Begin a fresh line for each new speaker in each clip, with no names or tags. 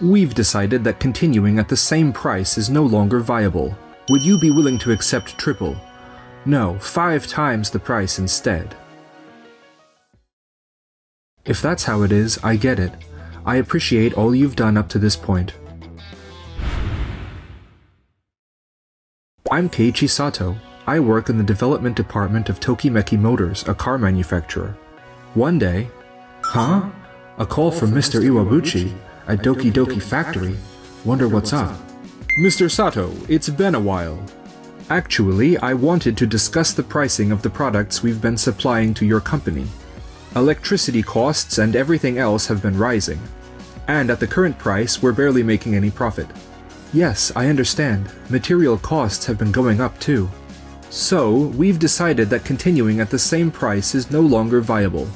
We've decided that continuing at the same price is no longer viable. Would you be willing to accept triple? No, 5 times the price instead. If that's how it is, I get it. I appreciate all you've done up to this point. I'm Keiichi Sato. I work in the development department of Tokimeki Motors, a car manufacturer. One day... Huh? A call from Mr. Iwabuchi at Doki Doki Factory. Wonder what's up. Mr. Sato, it's been a while. Actually, I wanted to discuss the pricing of the products we've been supplying to your company. Electricity costs and everything else have been rising. And at the current price, we're barely making any profit. Yes, I understand. Material costs have been going up too. So, we've decided that continuing at the same price is no longer viable.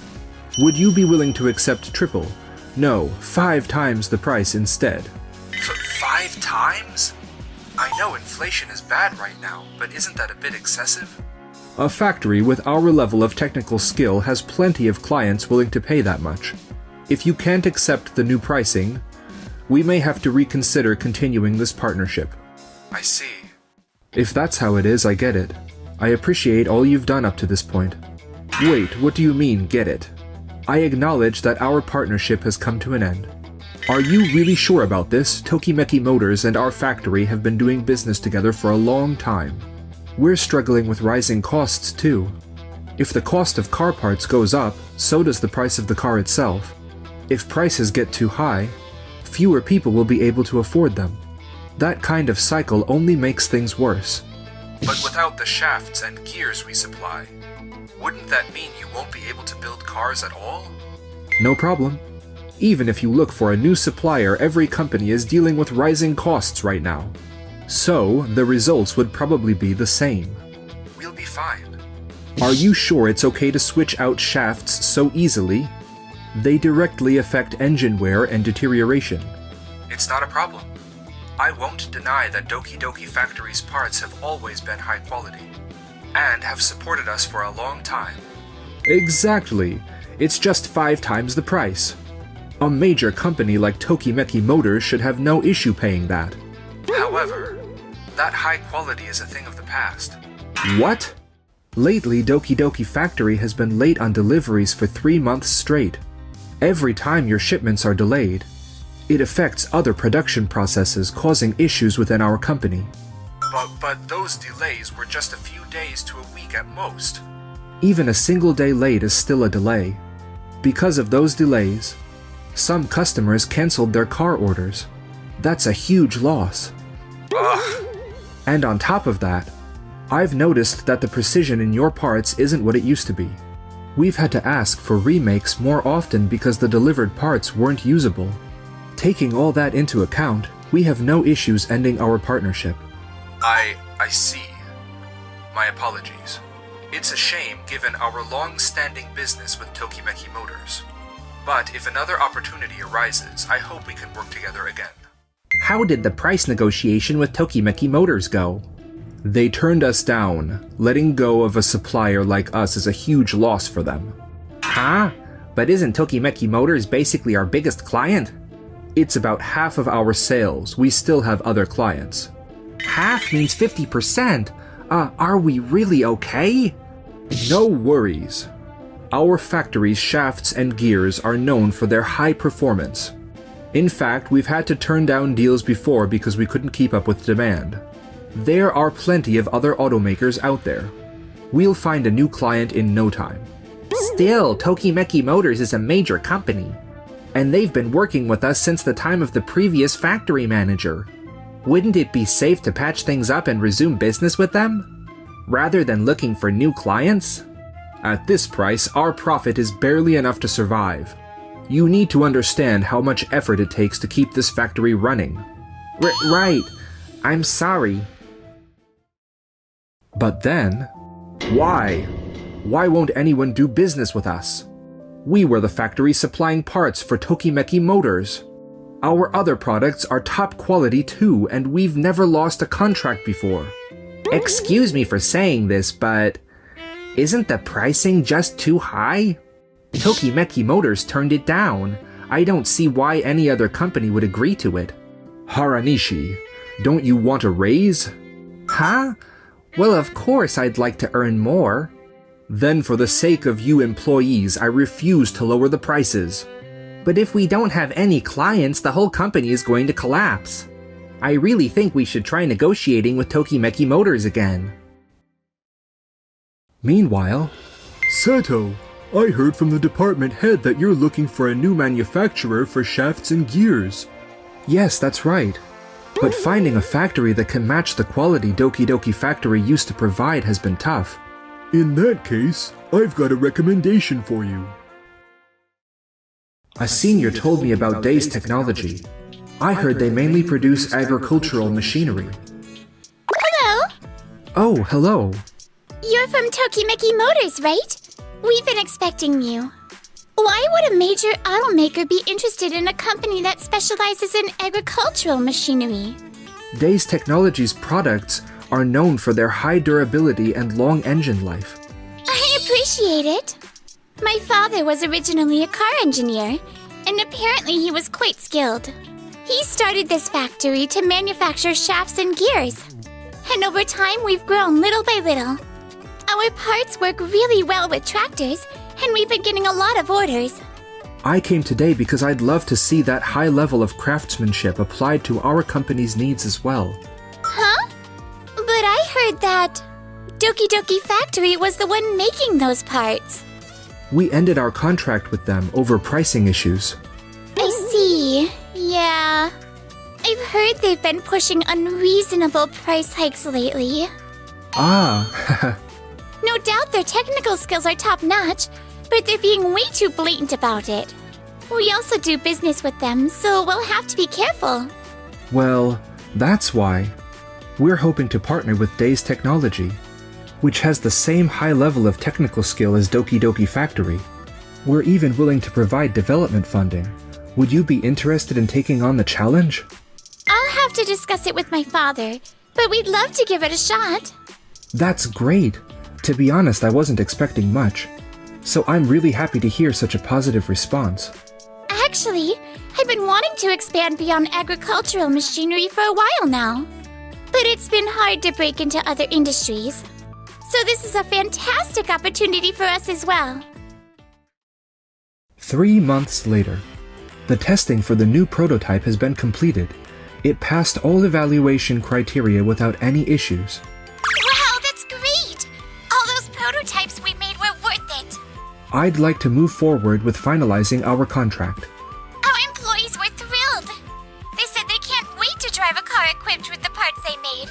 Would you be willing to accept triple? No, 5 times the price instead. 5 times? I know inflation is bad right now, but isn't that a bit excessive? A factory with our level of technical skill has plenty of clients willing to pay that much. If you can't accept the new pricing, we may have to reconsider continuing this partnership. I see. If that's how it is, I get it. I appreciate all you've done up to this point. Wait, what do you mean, get it? I acknowledge that our partnership has come to an end. Are you really sure about this? Tokimeki Motors and our factory have been doing business together for a long time. We're struggling with rising costs too. If the cost of car parts goes up, so does the price of the car itself. If prices get too high, fewer people will be able to afford them. That kind of cycle only makes things worse. But without the shafts and gears we supply, wouldn't that mean you won't be able to build cars at all? No problem. Even if you look for a new supplier, every company is dealing with rising costs right now. So, the results would probably be the same. We'll be fine. Are you sure it's okay to switch out shafts so easily? They directly affect engine wear and deterioration. It's not a problem. I won't deny that Doki Doki Factory's parts have always been high quality, and have supported us for a long time. Exactly. It's just 5 times the price. A major company like Tokimeki Motors should have no issue paying that. However, that high quality is a thing of the past. What? Lately, Doki Doki Factory has been late on deliveries for 3 months straight. Every time your shipments are delayed, it affects other production processes, causing issues within our company. But those delays were just a few days to a week at most. Even a single day late is still a delay. Because of those delays, some customers canceled their car orders. That's a huge loss. Ugh. And on top of that, I've noticed that the precision in your parts isn't what it used to be. We've had to ask for remakes more often because the delivered parts weren't usable. Taking all that into account, we have no issues ending our partnership. I see. My apologies. It's a shame given our long-standing business with Tokimeki Motors. But if another opportunity arises, I hope we can work together again. How did the price negotiation with Tokimeki Motors go? They turned us down. Letting go of a supplier like us is a huge loss for them. Huh? But isn't Tokimeki Motors basically our biggest client? It's about half of our sales. We still have other clients. Half means 50%. Are we really okay? No worries. Our factory's shafts and gears are known for their high performance. In fact, we've had to turn down deals before because we couldn't keep up with demand. There are plenty of other automakers out there. We'll find a new client in no time. Still, Tokimeki Motors is a major company, and they've been working with us since the time of the previous factory manager. Wouldn't it be safe to patch things up and resume business with them, rather than looking for new clients? At this price, our profit is barely enough to survive. You need to understand how much effort it takes to keep this factory running. Right. I'm sorry. But then, why? Why won't anyone do business with us? We were the factory supplying parts for Tokimeki Motors. Our other products are top quality too, and we've never lost a contract before. Excuse me for saying this, but isn't the pricing just too high? Tokimeki Motors turned it down. I don't see why any other company would agree to it. Haranishi, don't you want a raise? Huh? Well, of course I'd like to earn more. Then for the sake of you employees, I refuse to lower the prices. But if we don't have any clients, the whole company is going to collapse. I really think we should try negotiating with Tokimeki Motors again. Meanwhile,
Sato, I heard from the department head that you're looking for a new manufacturer for shafts and gears.
Yes, that's right. But finding a factory that can match the quality Doki Doki Factory used to provide has been tough.
In that case, I've got a recommendation for you.
A senior told me about Days Technology. I heard they mainly produce agricultural machinery.
Hello?
Oh, hello.
You're from Tokimeki Motors, right? We've been expecting you. Why would a major automaker be interested in a company that specializes in agricultural machinery?
Days Technology's products are known for their high durability and long engine life.
I appreciate it. My father was originally a car engineer, and apparently he was quite skilled. He started this factory to manufacture shafts and gears. And over time, we've grown little by little. Our parts work really well with tractors, and we've been getting a lot of orders.
I came today because I'd love to see that high level of craftsmanship applied to our company's needs as well.
Huh? But I heard that Doki Doki Factory was the one making those parts.
We ended our contract with them over pricing issues.
I see. Yeah. I've heard they've been pushing unreasonable price hikes lately.
Ah,
No doubt their technical skills are top-notch, but they're being way too blatant about it. We also do business with them, so we'll have to be careful.
well, that's why. We're hoping to partner with Days Technology, which has the same high level of technical skill as Doki Doki Factory. We're even willing to provide development funding. Would you be interested in taking on the challenge?
I'll have to discuss it with my father, but we'd love to give it a shot.
That's great. To be honest, I wasn't expecting much. So I'm really happy to hear such a positive response.
Actually, I've been wanting to expand beyond agricultural machinery for a while now. But it's been hard to break into other industries. So this is a fantastic opportunity for us as well.
3 months later, the testing for the new prototype has been completed. It passed all evaluation criteria without any issues.
Wow, that's great! All those prototypes we made were worth it.
I'd like to move forward with finalizing our contract.
Our employees were thrilled. They said they can't wait to drive a car equipped with the parts they made.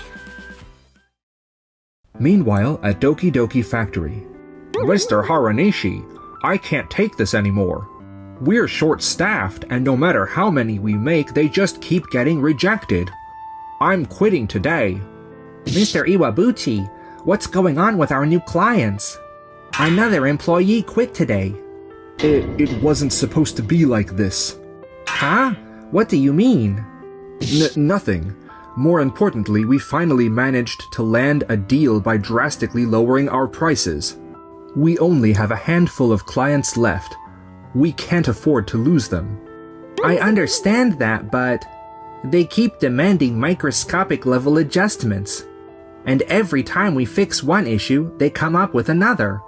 Meanwhile, at Doki Doki Factory. Mr. Haranishi, I can't take this anymore. We're short-staffed, and no matter how many we make, they just keep getting rejected. I'm quitting today. Mr. Iwabuchi, what's going on with our new clients? Another employee quit today.
It wasn't supposed to be like this.
Huh? What do you mean?
Nothing.
More importantly, we finally managed to land a deal by drastically lowering our prices. We only have a handful of clients left. We can't afford to lose them. I understand that, but they keep demanding microscopic level adjustments. And every time we fix one issue, they come up with another.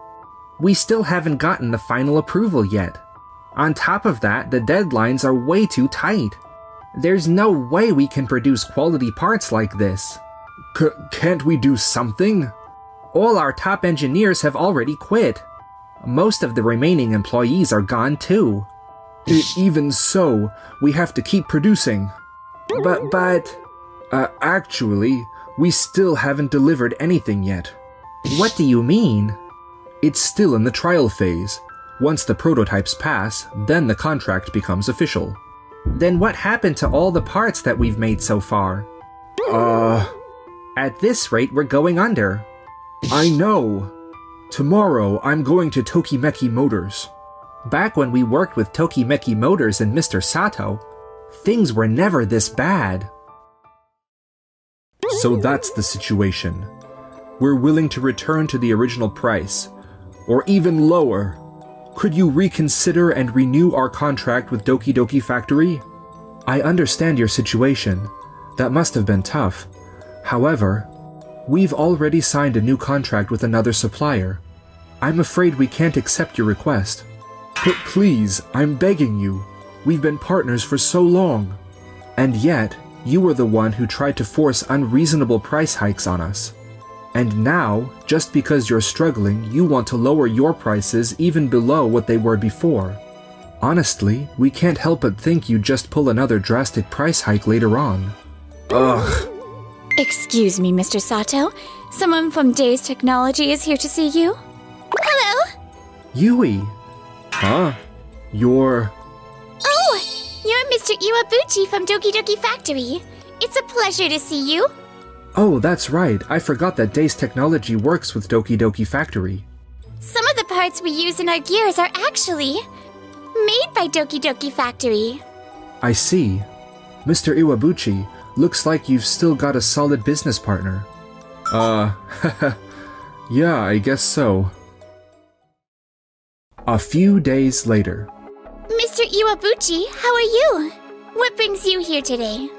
We still haven't gotten the final approval yet. On top of that, the deadlines are way too tight. There's no way we can produce quality parts like this.
Can't we do something?
All our top engineers have already quit. Most of the remaining employees are gone too.
Even so, we have to keep producing.
But...
Actually, we still haven't delivered anything yet.
What do you mean?
It's still in the trial phase. Once the prototypes pass, then the contract becomes official.
Then what happened to all the parts that we've made so far? At this rate, we're going under.
I know. Tomorrow, I'm going to Tokimeki Motors.
Back when we worked with Tokimeki Motors and Mr. Sato, things were never this bad.
So that's the situation. We're willing to return to the original price, or even lower.
Could you reconsider and renew our contract with Doki Doki Factory? I understand your situation. That must have been tough. However, we've already signed a new contract with another supplier. I'm afraid we can't accept your request. But please, I'm begging you. We've been partners for so long. And yet, you were the one who tried to force unreasonable price hikes on us. And now, just because you're struggling, you want to lower your prices even below what they were before. Honestly, we can't help but think you'd just pull another drastic price hike later on. Ugh.
Excuse me, Mr. Sato. Someone from Days Technology is here to see you. Hello?
Yui. Huh? You're...
Oh, you're Mr. Iwabuchi from Doki Doki Factory. It's a pleasure to see you.
Oh, that's right. I forgot that Days Technology works with Doki Doki Factory.
Some of the parts we use in our gears are actually made by Doki Doki Factory.
I see. Mr. Iwabuchi, looks like you've still got a solid business partner. Yeah, I guess so. A few days later.
Mr. Iwabuchi, how are you? What brings you here today?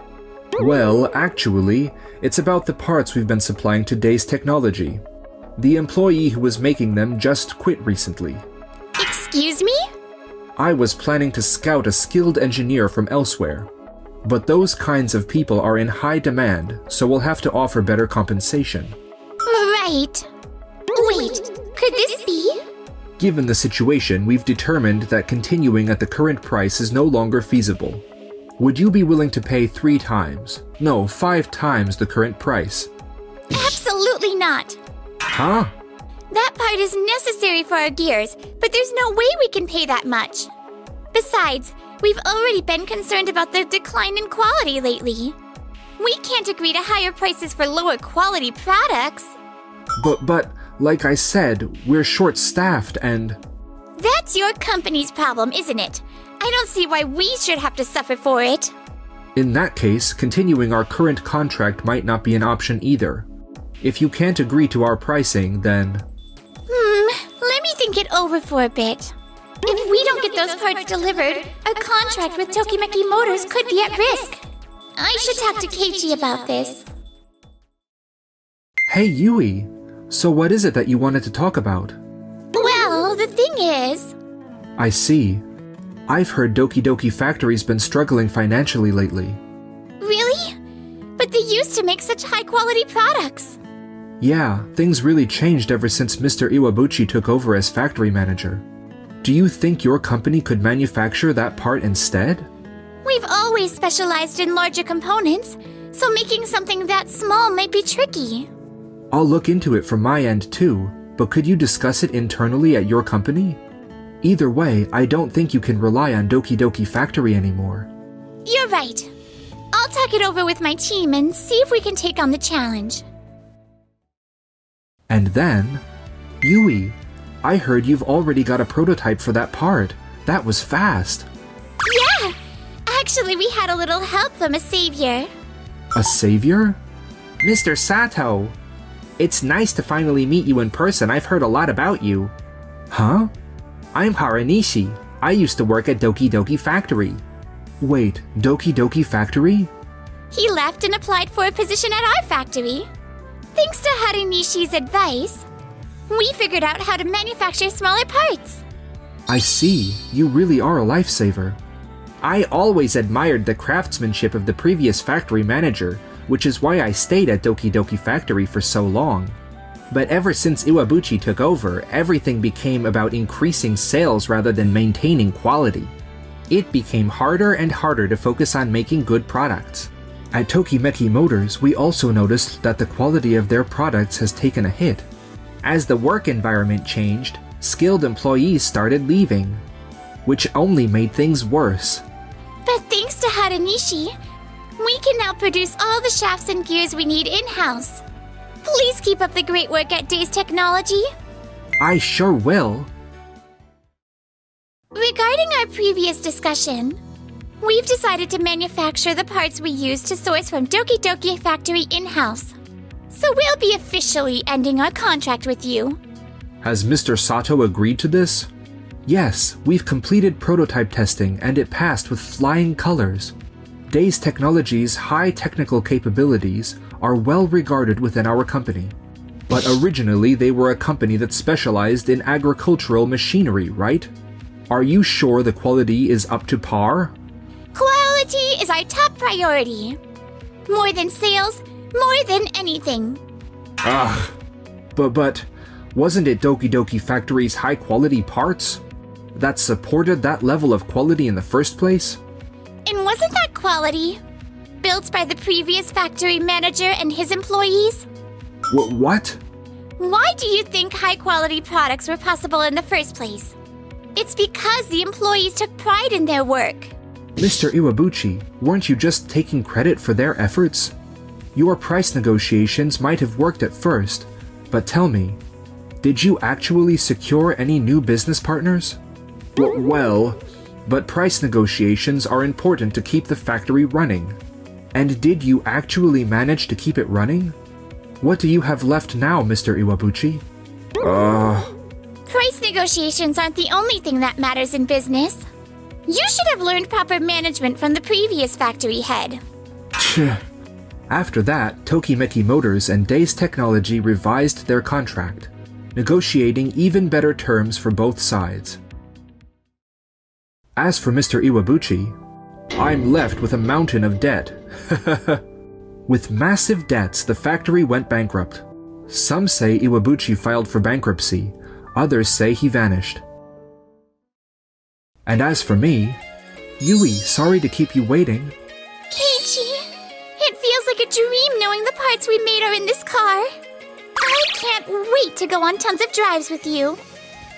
Well, actually, it's about the parts we've been supplying to Days Technology. The employee who was making them just quit recently.
Excuse me?
I was planning to scout a skilled engineer from elsewhere. But those kinds of people are in high demand, so we'll have to offer better compensation.
Right. Wait, could this be?
Given the situation, we've determined that continuing at the current price is no longer feasible. Would you be willing to pay 3 times, no, 5 times the current price?
Absolutely not.
Huh?
That part is necessary for our gears, but there's no way we can pay that much. Besides, we've already been concerned about the decline in quality lately. We can't agree to higher prices for lower quality products.
But, like I said, we're short-staffed and...
That's your company's problem, isn't it? I don't see why we should have to suffer for it.
In that case, continuing our current contract might not be an option either. If you can't agree to our pricing, then...
Let me think it over for a bit. If we don't get those parts delivered, our contract with Tokimeki Motors could be at risk. I should talk to Keiichi about this.
Hey, Yui. So what is it that you wanted to talk about?
Well, the thing is...
I see. I've heard Doki Doki Factory's been struggling financially lately.
Really? But they used to make such high-quality products.
Yeah, things really changed ever since Mr. Iwabuchi took over as factory manager. Do you think your company could manufacture that part instead?
We've always specialized in larger components, so making something that small might be tricky.
I'll look into it from my end too, but could you discuss it internally at your company? Either way, I don't think you can rely on Doki Doki Factory anymore.
You're right. I'll talk it over with my team and see if we can take on the challenge.
And then... Yui, I heard you've already got a prototype for that part. That was fast.
Yeah! Actually, we had a little help from a savior.
A savior? Mr. Sato! It's nice to finally meet you in person. I've heard a lot about you. Huh? I'm Haranishi. I used to work at Doki Doki Factory. Wait, Doki Doki Factory?
He left and applied for a position at our factory. Thanks to Haranishi's advice, we figured out how to manufacture smaller parts.
I see. You really are a lifesaver. I always admired the craftsmanship of the previous factory manager, which is why I stayed at Doki Doki Factory for so long. But ever since Iwabuchi took over, everything became about increasing sales rather than maintaining quality. It became harder and harder to focus on making good products. At Tokimeki Motors, we also noticed that the quality of their products has taken a hit. As the work environment changed, skilled employees started leaving, which only made things worse.
But thanks to Haranishi, we can now produce all the shafts and gears we need in-house. Please keep up the great work at Days Technology.
I sure will.
Regarding our previous discussion, we've decided to manufacture the parts we use to source from Doki Doki Factory in-house. So we'll be officially ending our contract with you.
Has Mr. Sato agreed to this? Yes, we've completed prototype testing and it passed with flying colors. Days Technology's high technical capabilities are well regarded within our company. But originally they were a company that specialized in agricultural machinery, right? Are you sure the quality is up to par?
Quality is our top priority. More than sales, more than anything.
Ugh. But wasn't it Doki Doki Factory's high-quality parts that supported that level of quality in the first place?
And wasn't that quality built by the previous factory manager and his employees?
What?
Why do you think high-quality products were possible in the first place? It's because the employees took pride in their work.
Mr. Iwabuchi, weren't you just taking credit for their efforts? Your price negotiations might have worked at first, but tell me, did you actually secure any new business partners? Well, but price negotiations are important to keep the factory running. And did you actually manage to keep it running? What do you have left now, Mr. Iwabuchi?
Price negotiations aren't the only thing that matters in business. You should have learned proper management from the previous factory head.
After that, Tokimeki Motors and Days Technology revised their contract, negotiating even better terms for both sides. As for Mr. Iwabuchi, I'm left with a mountain of debt. With massive debts, the factory went bankrupt. Some say Iwabuchi filed for bankruptcy, others say he vanished. And as for me, Yui, sorry to keep you waiting.
Keiichi, it feels like a dream knowing the parts we made are in this car. I can't wait to go on tons of drives with you.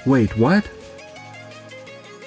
Wait, what?